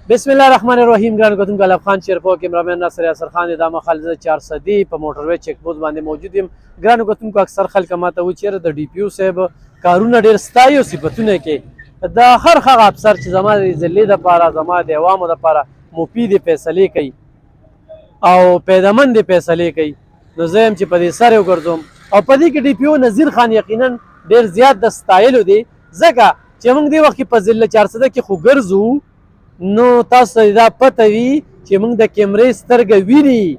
بسم الله الرحمن الرحیم. ګران کتونکو الف خان شیرپور کیمرامین ناصر یاسر خان د مخالفه 400 په موټروي چیک پوسټ باندې موجود یم. ګران کتونکو اکثر خلک ماته و چیرې د ډي پی او صاحب کارونه ډیر ستایو صفاتونه کې د هر هغه افسر چې زما د ضلع د پاره زما د عوامو د پاره مفید فیصله کوي او پیدامند فیصله کوي، نو زه هم چې په دې سره وګرځم او په دې کې ډي پی او نذیر خان یقینا ډیر زیات د ستایلو دی، ځکه چې موږ دی وخت په ضلع 400 کې خو ګرځو نو تاسو دا پته وي چې موږ د کیمرې سترګه ویني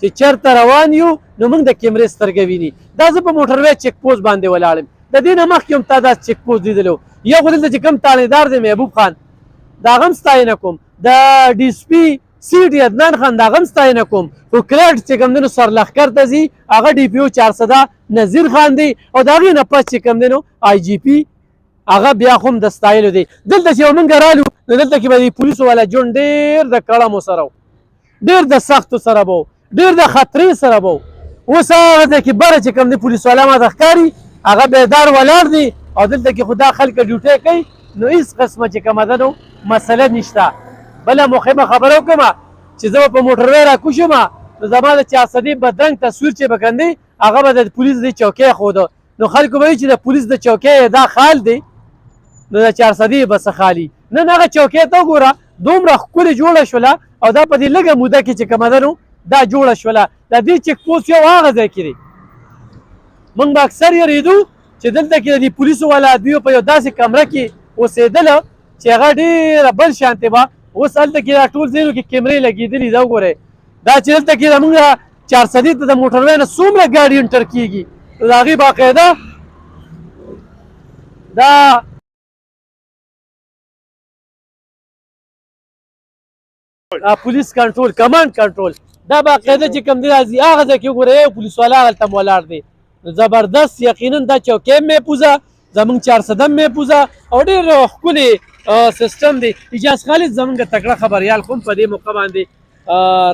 چې چېرته روان یو، نو موږ د کیمرې سترګه ویني. دا زه په موټروي چیک پوسټ باندې ولاړم. د دې نه مخکې هم تا دا چیک پوسټ لیدلو. یو خو دلته چې کوم تانیدار دی محبوب خان، د هغه هم ستاینه کوم، د ډي اس پي سی ډي عدنان خان د هغه هم ستاینه کوم، خو کلیډ چې کوم دی نو سرلښکر ته ځي هغه ډي پي او 400 نذیر خان دی، او د هغې نه پس چې کوم دی نو آی جي پي هغه بیا خو هم د ستایلو دی. دلته چې موږ رالو نو دلته کې به د پولیسو والا جون ډېر د کړمو سره و، ډېر د سختو سره به و، ډېر د خطرې سره به و. اوس هغه ځای کې بره چې کوم دی پولیس والا ماته ښکاري هغه بیدار ولاړ دی، او دلته کې خو دا خلک ډیوټۍ کوي، نو هېڅ قسمه چې کومه ده نو مسله نشته. بله مهمه خبره وکړم چې زه به په موټروی راکوشم نو زما د 400 بدرنګ تصویر چې به کندی هغه به د پولیس د چوکۍ ښوده، نو خلکو به وایي چې د پولیس د چوکۍ دا خال دی نو د 400 به څه خالي. نن هغه چوکۍ ته وګوره دومره ښکلې جوړه شوله، او دا په دې لږه موده کې چې کومه ده نو دا جوړه شوله. د دې چیک پوسټ یو هغه ځای کې دی موږ به اکثر یېرېدو چې دلته کې د دې پولیسو والا دوی په یو داسې کمره کې اوسېدله چې هغه ډېره بل شانتې به. اوس هلته کې دا ټول ځایونو کې کیمرې لګېدلي دا وګورئ، دا چې دلته کې زموږ 400 ته د موټروی نه څومره ګاډي انټر کېږي، نو د هغې باقاعده دا پولیس کنټرول کمانډ کنټرول دا باقاعده چې کوم دی راځي هغه ځای کې وګورئ یو پولیس والا هلته ولاړ دی. زبردست یقینا دا چوکۍ محفوظه، زموږ 400 محفوظه او ډېر ښکلې سیسټم دی. اجاز خالد زموږ تکړه خبریال خو په دې موقع باندې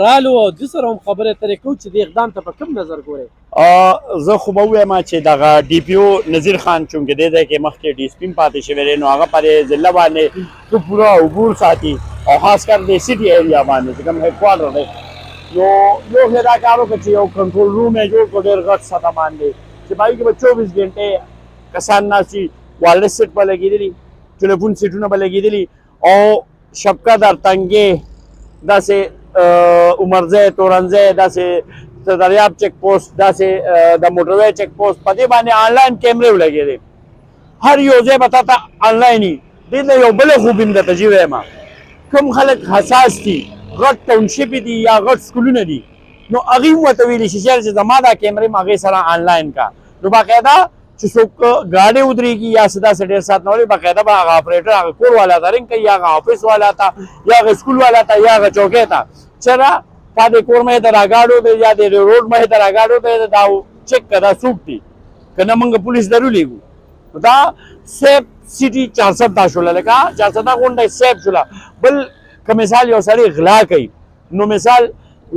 رالو او د سره هم خبرې اترې کوو چې دې اقدام ته په کوم نظر ګورئ. زه خو به ووایم چې دغه ډي پي او نذیر خان چونکې دې ځای کې مخکې ډي اس پي پاتې شوی دی، نو هغه په دې ضلع باندې ښه پوره عبور ساتي، او خاص کر د سټي ایریا باندې چې کوم هیډ کوارټر دی، نو یو خو دا کار وکړه چې یو کنټرول روم یې جوړ کړو ډېر غټ سطح باندې، چې په هغې کې به 24 ګنټې کسان ناست وي، وایرلیس سیټ به لګېدلي، ټلیفون سیټونه به لګېدلي، او شبکه درتنګې داسې عمرځی تورنځی داسې دریاب چیک پوسټ داسې د موټروی چیک پوسټ په دې باندې آنلاین کیمرې ولګېدې، هر یو ځای به تا ته آنلاین وي. دې ته یو بله خوب هم درته جي وایم، کوم خلک حساس دي، غټ ټاونشپې دي یا غټ سکولونه دي، نو هغوی هم ورته ویلی شي چې زما دا کیمرې م هغې سره آنلاین کا، نو باقاعده چې څوک ګاډۍ ودرېږي یا څه داسې ډېر ساعت نه ولي باقاعده به هغه اپریټر هغه کور والا ته رنګ کوي، یا هغه آفس والا ته، یا هغه سکول والا ته، یا هغه چوکۍ ته، چېرې تا د کور مخې ته راګاډو دی یا د روډ مخې ته راګاډو دی دا چیک که دا څوک دي که نه موږ پولیس درولېږو. دا سیف سټي 400 دا شوله، لکه 400 غونډه سیف شوله. بل که مثال یو سړی غلا کوي، نو مثال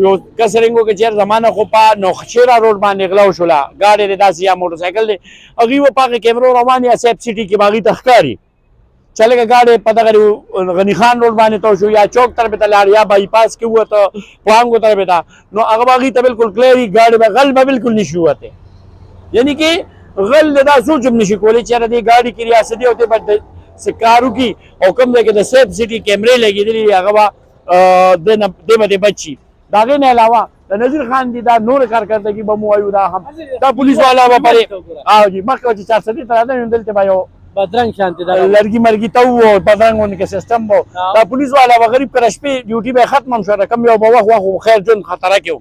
یو کس رنګ وکړي چېرې زمانه خو په نوخشیره روډ باندې غلا وشوله، ګاډی دی داسې یا موټرسایکل دی، هغوی به په هغې کیمرو روان یا سیف سټي کې به هغوی ته ښکاري چې لکه ګاډی په دغه غني خان روډ باندې تو شو یا چوک طرفې ته لاړ یا بایپاس کې ووته پوهانګو طرفې ته، نو هغه به هغوی ته بلکل کلیر وي، ګاډي به غل به بلکل نشي ووتی، یعنې کې غل دا سوچ هم نشي کولی چې یاره دې ګاډي کې ریاستي او دې به څه کار وکړي، او کوم ځای کې د سیف سټي کیمرې لګېدلي دي هغه به دې به دې بچ شي. د هغې نه علاوه د نذیر خان دي دا نور کارکردګي به مو وایو، دا هم دا پولیس والا به پرې جي مخکې به چې 400 ته راځي نو دلته به یو بدرنګ شانتې لرګي مرګي ته و بدرنګ غوندې کې سیسټم به دا پولیس والا به غریب کله شپې ډیوټي به یې ختمه هم شوه، کم یو به وخت خیر ژوند خطره کې و،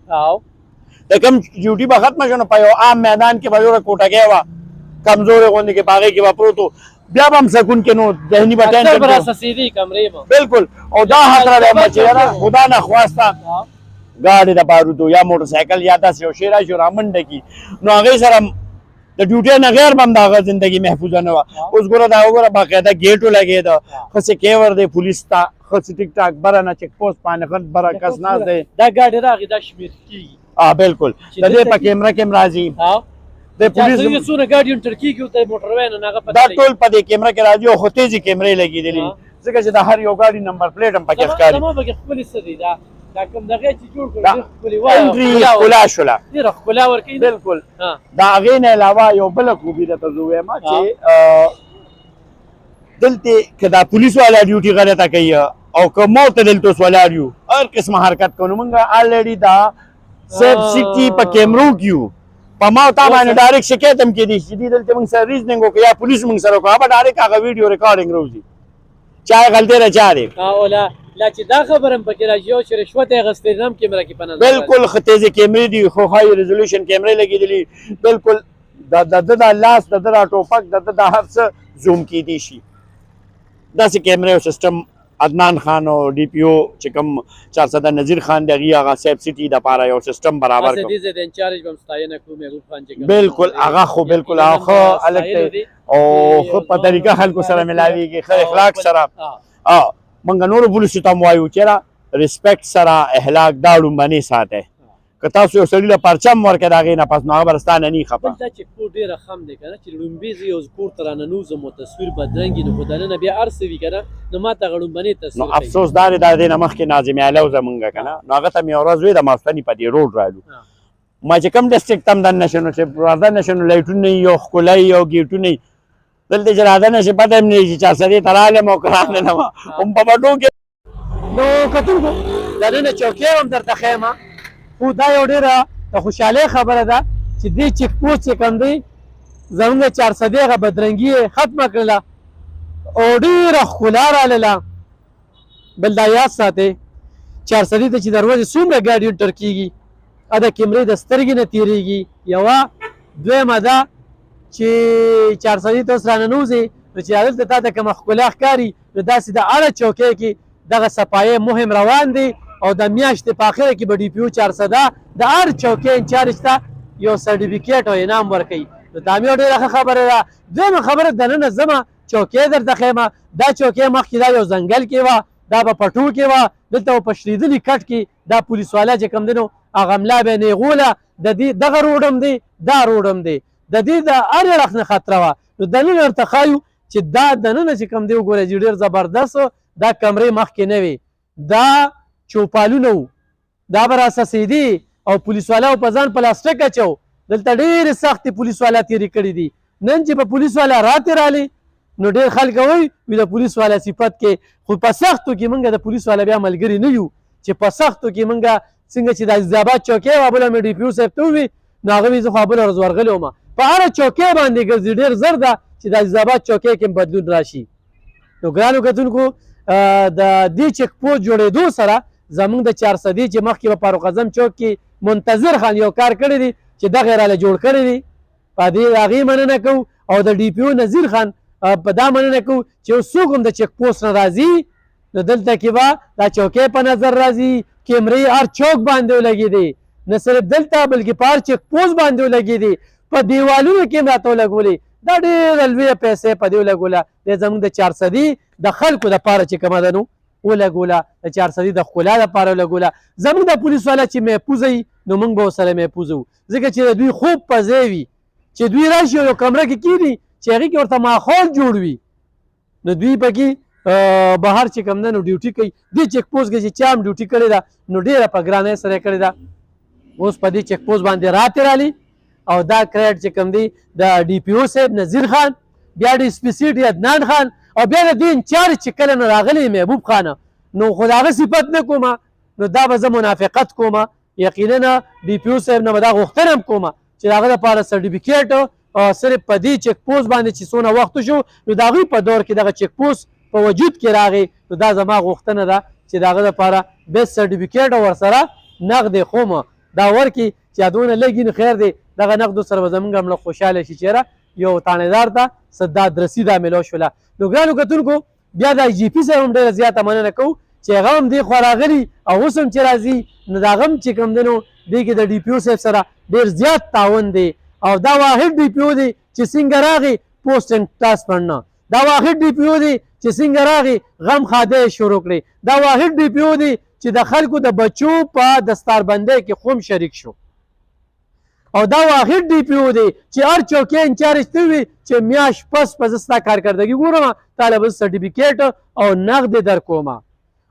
د کم ډیوټي به ختمه شوه نو په یو عام میدان کې به یوه کوټګۍ وه کمزورې غوندې کې په هغې کې به پروت و، بیا به هم سکون کې نو ذهني به ټینشن بلکل. او دا خطره دی چې یاره خدا نخواسته ګاډي د بارودو یا موټرسایکل یا داسې یو شی راشي رامنډه کړي، نو هغې سره د ډیوټۍ نه غیر به هم د هغه زندګي محفوظه نه وه. اوس ګوره دا وګوره باقاعده ګیټ ولګېده، ښه سکیور دی پولیس ته، ښه ټیک ټاک بره نه چیک پوسټ باندې ښه بره کس ناست دی، دا ګاډي راغی دا شمېر کېږي بلکل د دې په کیمره کې هم راځي، د پولیس څونه ګاډي انټر کېږي دا موټروی نه هغه دا ټول په دې کیمره کې راځي، او خو تیزې کیمرې لګېدلي ځکه چې د هر یو ګاډي نمبر پلیټ هم پکې ښکاري زما پکې ښکلې څه دي دا کوم دغه چې جوړ کړی دا ډېر ښکلي وایي انټري ښکلا شوله ډېره ښکلا ورکوي نه؟ بالکل ها. د هغې نه علاوه یو بله خوبي درته زه ووایم چې دلته که دا پولیس والا ډیوټي غلطه کوي او که موږ ته دلته اوس ولاړ یو هر قسمه حرکت کوو نو موږ الریډي دا سیف سیټي په کیمرو کې یو په ما او تا باندې ډایرکټ شکایت هم کېدی شي چې دلته موږ سره ریزنینګ وکړو یا پولیس موږ سره وکړو هغه به ډایرکټ هغه ویډیو ریکارډینګ راوځي چا یې غلطۍ د چا دی او لا چې دا خبره هم پکې راځي او چې رشوت یې اخیستی نه هم کیمره کې په نظر بالکل ښه تیزې کیمرې دي خو های ریزولوشن کیمرې لګېدلي بالکل د ده دا لاس د ده دا ټوپک د ده دا هر څه زوم کیدی شي داسې کیمرې او سیسټم عدنان خان او ډي پی او چې کوم 400 نذیر خان د هغې هغه سیف سټي دپاره یو سیسټم برابر کړو دې ځای د انچارج به هم ستاینه کوو محبوب خان چې کوم بالکل هغه خو بالکل هغه ښه هلک دی او ښه په طریقه خلکو سره ملاویږي ښه اخلاق سره موږ نورو پولیسو ته هم وایو چېرې رسپیکټ سره اخلاق دا لومبنې ساتئ که تاسو یو سړي له پرچم ورکړئ د هغې نه پس نو هغه به ستا نه نه خفه بل دا چې کور ډېره خم دی که نه چې لومبې زه یو کور ته راننوځم او تصویر بدرنګ وي نو خو دننه بیا هر څه وي که نه نو ما ته هغه لومبنې تصویر نو افسوس دا دی د دې نه مخکې ناظم علو زمونږ که نه نو هغه ته مې یوه ورځ وی د ماسپښینې په دې روډ رالو ما چې کوم ډسټرکټ ته هم دننه شو نو چې دننه شو نو لایټونه یي او ښکلا یي او ګیټونه یي دلته چې رادنه شي پته هم نه وي چې چا سړي ته رالم او که راننه وه هم په بټو کې نو کتونکو دننه چوکۍ هم درته ښیم خو دا یو ډېره د خوشحالۍ خبره ده چې دې چیک پوسټ چې کوم دی زموږ 400 هغه بدرنګي یې ختمه کړله او ډېره ښکلا راغله بل دا یاد ساتئ 400 ته چې د ورځې څومره ګاډي انټر کېږي دا کیمرې د سترګې نه تېرېږي یوه دویمه ده چې 400 ته اوس راننوځې نو چې هلته تا ته کومه ښکلا ښکاري نو داسې د هره چوکۍ کې دغه صفایي مهم روان دی او د میاشتې په اخره کې به ډي پي او 400 د هر چوکۍ انچارج ته یو سرټیفیکیټ او انعام ورکوي نو دا مې یو ډېره ښه خبره ده دویمه خبره دننه ځمه چوکۍ درته ښیمه دا چوکۍ مخکې دا یو ځنګل کې وه دا به پټو کې وه دلته به په شریدلي کټ کې دا پولیس والا چې کوم دی نو هغه ملا به یې نیغوله د دې دغه روډ هم دی دا روډ هم دی د دې د هر اړخ نه خطره وه نو دننه ورته ښایو چې دا دننه چې کوم دی وګوره چې ډېر زبردست دا کمرې مخکې نه وي دا چوپالونه وو دا به راسسېدي او پولیس والاو په ځان پلاسټک اچو دلته ډېرې سختې پولیس والا تېرې کړي دي نن چې په پولیس والا راتېرالې نو ډېر خلک وایي د پولیس والا صفت کې خو په سختو کې موږ د پولیس والا بیا ملګري نه یو چې په سختو کې موږ څنګه چې د عزیزآباد چوکۍ وه بله مې ډي پي او صاحب ته ووي نو هغه وي زه خو بله ورځ ورغلی وم په هره چوکۍ باندې ګرځي ډېر زر ده چې د عزیزآباد چوکۍ کې بدلون راشي نو ګرانو کتونکو د دې چک پوسټ جوړېدو سره زمونږ د 400 چې مخکې په فاروق اعظم چوک کې منتظر خان یو کار کړی دی چې دغه راله جوړ کړی دی په دې هغې مننه کوو او د ډي پي او نذیر خان په دا مننه کوو چې اوس څوک هم د چک پوسټ نه راځي نو دلته کې به دا چوکۍ په نظر راځي کیمرې هر چوک باندې ولګېدې نه صرف دلته بلکې په هر چک پوسټ باندې ولګېدې په دیوالونو کې هم راته ولګولې دا ډېره لویه پیسې په دې ولګوله دی زموږ د 400 د خلکو دپاره چې کومه ده نو ولګوله د 400 د ښکلا دپاره ولګوله زموږ د پولیس والا چې محفوظه وي نو موږ به ورسره محفوظه وو ځکه چې د دوی خوب په ځای وي چې دوی راشي یو کمره کې کښېني چې هغې کې ورته ماحول جوړ وي نو دوی پکې بهر چې کوم ده نو ډیوټي کوي دې چک پوسټ کې چې چا هم ډیوټي کړې ده نو ډېره په ګرانۍ سره یې کړې ده اوس په دې چک پوسټ باندې راتېرالي او دا کریډ چې کوم دی د ډي پي او صاحب نذیر خان بیا د سپي سي ټي عدنان خان او بیا د دې انچارج چې کله نه راغلی محبوب خانه نو خو د هغه صفت نه کومه نو دا به زه منافقت کومه یقینا ډي پي او صاحب نه به دا غوښتنه هم کومه چې د هغه دپاره سرټیفیکیټ صرف په دې چک پوسټ باندې چې څونه وخت شو نو د هغوی په دور کې دغه چک پوسټ په وجود کې راغی نو دا زما غوښتنه ده چې د هغه دپاره بیسټ سرټیفیکیټ ورسره نقد خومه دا ورکړي چې دونه لږي نو خیر دی دغه نقدو سره به زمونږ هم خوشحاله شي چېرې یو تانیدار ته صداد رسي دا میلو شوله نو ګرانو کتونکو بیا د جي پي صاحب هم ډېره زیاته مننه کوو چې هغه هم دې خوا راغلي او اوس هم چې راځي نو د هغه هم چې کوم دی نو دې کې د ډي پي او صاحب سره ډېر زیات تعاون دی او دا واحد ډي پي او دی چې څنګه راغی پوسټ اینډ ټرانسفر نه دا واحد ډي پي او دی چې څنګه راغی غم خاده شروع کړي دا واحد ډي پي او دی چې د خلکو د بچو په دستاربندۍ کې خوم شریک شو او دا واحد ډي پی او دی چې هر چوکۍ انچارج ته وي چې میاشت پس به زه ستا کارکردګي ګورم تا له به سرټیفیکیټ او نغد در کوم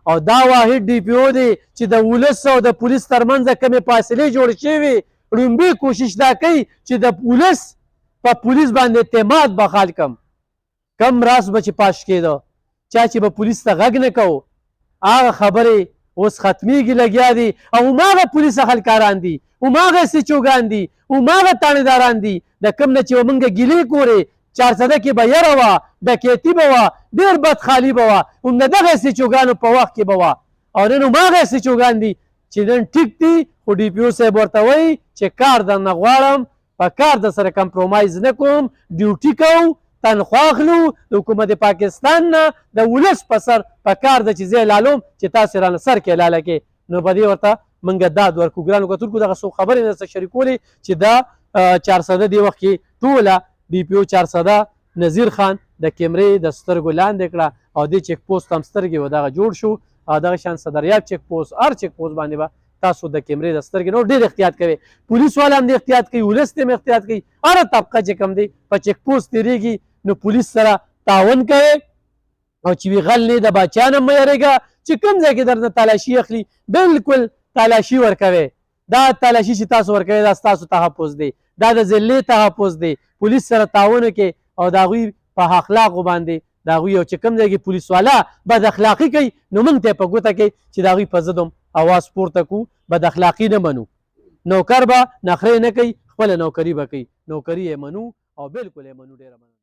او دا واحد ډي پی او دی چې د ولس او د پولیس ترمنځ کومې فاصلې جوړې شوي لومبي کوشش دا کوي چې د پولیس په پولیس باندې اعتماد بحال کم راز به چې پاش کېده چا چې به پولیس ته غږ نه کوو هغه خبرې اوس ختمیږي لګیا دي او هماغه پولیس خلکاران دي هماغه سچوګان دي هماغه تاڼېداران دي د کوم نه چې موږ ګیلې کورې 400 کې به یره وه ډکیتي به وه ډېر بدخالي به وه هم د دغه سچوګانو په وخت کې به وه او نن هماغه سچوګان دي چې نن ټیک دي خو ډي پي او صاحب ورته وایي چې کار درنه غواړم په کار در سره کمپرومایز نه کوم ډیوټي کوو تنخوا اخلو د حکومت پاکستان نه د ولس په سر په کار ده چې زه اعلانوم چې تاسې رانه سر کې اعلاله کې نو په دې ورته موږ داد ورکړو ګرانو کتونکو دغه څو خبرې درته شریکولې چې دا 400 دې وخت کې ټوله ډي پي او 400 نذیر خان د کیمرې د سترګو لاندې کړه او دې چیک پوسټ هم سترګې و دغه جوړ شو او دغه شان صدریاب چیک پوسټ هر چیک پوسټ باندې به تاسو د کیمرې د سترګې نو ډېر احتیاط کوئ پولیس والا هم د احتیاط کوي ولس ته هم احتیاط کوي هره طبقه چې کوم دی په چیک پوسټ تېرېږي نو پولیس سره تعاون کوئ او چې وي غل نه د باچا نه مه یېرېږه چې کوم ځای کې درنه تالاشي اخلي بالکل تالاشي ورکوئ دا تالاشي چې تاسو ورکوئ دا ستاسو تحفظ دی دا د ضلعې تحفظ دی پولیس سره تعاون وکړئ او د هغوی په اخلاقو باندې د هغوی یو چې کوم ځای کې پولیس والا بد اخلاقي کوي نو موږ ته یې په ګوته کوي چې د هغوی په ضد هم اواز پورته کړو بد اخلاقي نه منو نوکر به نخرې نه کوي خپله نوکري به کوي نوکري یې منو او بالکل یې منو ډېره مننه